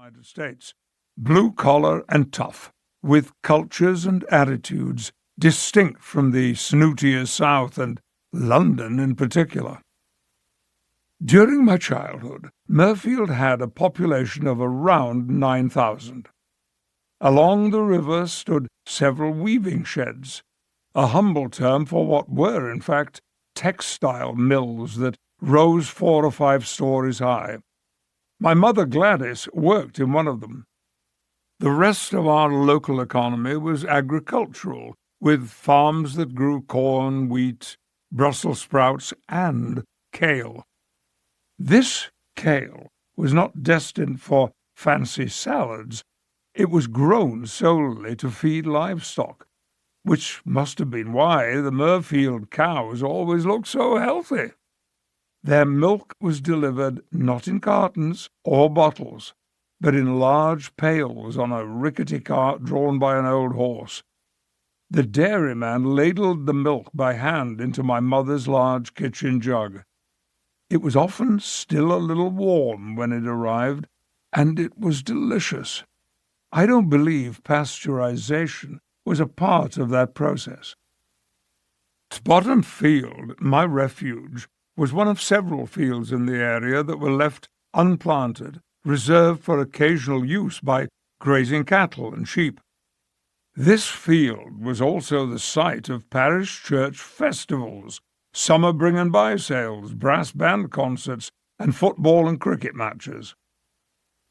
United States, blue-collar and tough, with cultures and attitudes distinct from the snootier South and London in particular. During my childhood, Mirfield had a population of around 9,000. Along the river stood several weaving sheds, a humble term for what were, in fact, textile mills that rose 4 or 5 stories high. My mother Gladys worked in one of them. The rest of our local economy was agricultural, with farms that grew corn, wheat, Brussels sprouts, and kale. This kale was not destined for fancy salads. It was grown solely to feed livestock, which must have been why the Mirfield cows always looked so healthy. Their milk was delivered not in cartons or bottles, but in large pails on a rickety cart drawn by an old horse. The dairyman ladled the milk by hand into my mother's large kitchen jug. It was often still a little warm when it arrived, and it was delicious. I don't believe pasteurization was a part of that process. Bottom Field, my refuge, was one of several fields in the area that were left unplanted, reserved for occasional use by grazing cattle and sheep. This field was also the site of parish church festivals, summer bring-and-buy sales, brass band concerts, and football and cricket matches.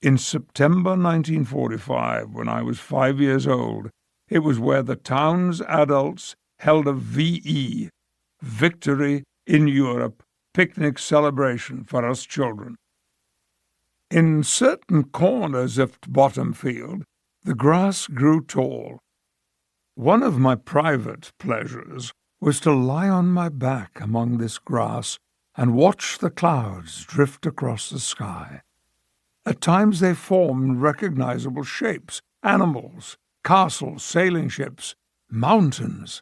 In September 1945, when I was 5 years old, it was where the town's adults held a VE, Victory in Europe, picnic celebration for us children. In certain corners of Bottom Field, the grass grew tall. One of my private pleasures was to lie on my back among this grass and watch the clouds drift across the sky. At times they formed recognizable shapes, animals, castles, sailing ships, mountains.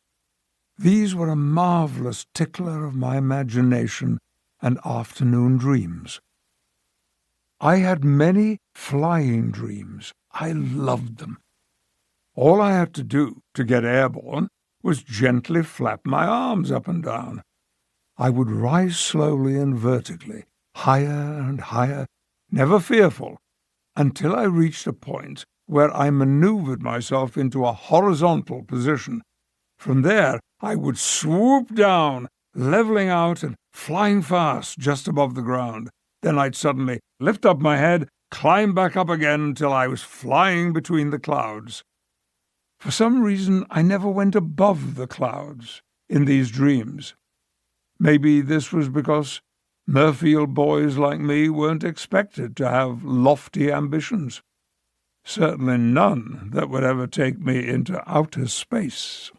These were a marvelous tickler of my imagination and afternoon dreams. I had many flying dreams. I loved them. All I had to do to get airborne was gently flap my arms up and down. I would rise slowly and vertically, higher and higher, never fearful, until I reached a point where I maneuvered myself into a horizontal position. From there, I would swoop down, leveling out and flying fast just above the ground. Then I'd suddenly lift up my head, climb back up again until I was flying between the clouds. For some reason, I never went above the clouds in these dreams. Maybe this was because Mirfield boys like me weren't expected to have lofty ambitions. Certainly none that would ever take me into outer space.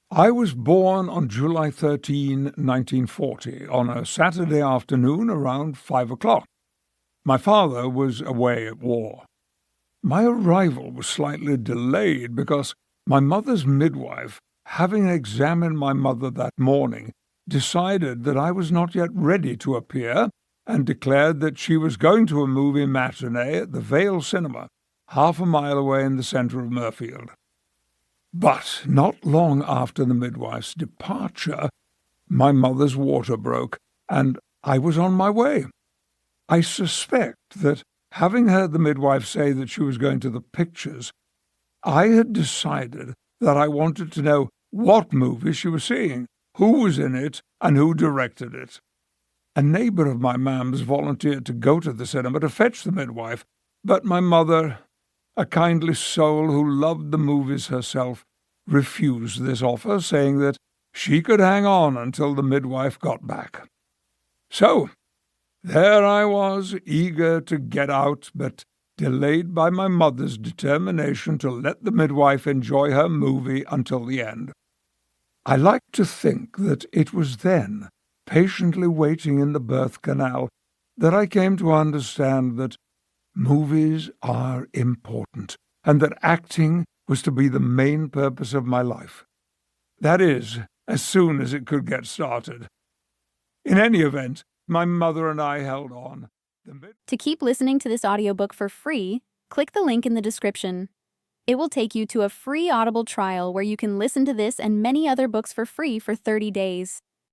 I was born on July 13, 1940, on a Saturday afternoon around 5 o'clock. My father was away at war. My arrival was slightly delayed because my mother's midwife, having examined my mother that morning, decided that I was not yet ready to appear and declared that she was going to a movie matinee at the Vale Cinema, half a mile away in the centre of Mirfield. But not long after the midwife's departure, my mother's water broke, and I was on my way. I suspect that, having heard the midwife say that she was going to the pictures, I had decided that I wanted to know what movie she was seeing, who was in it, and who directed it. A neighbour of my mam's volunteered to go to the cinema to fetch the midwife, but my mother, a kindly soul who loved the movies herself, refused this offer, saying that she could hang on until the midwife got back. So, there I was, eager to get out, but delayed by my mother's determination to let the midwife enjoy her movie until the end. I like to think that it was then, patiently waiting in the birth canal, that I came to understand that movies are important, and that acting was to be the main purpose of my life. That is, as soon as it could get started. In any event, my mother and I held on, To keep listening to this audiobook for free, click the link in the description. It will take you to a free Audible trial where you can listen to this and many other books for free for 30 days.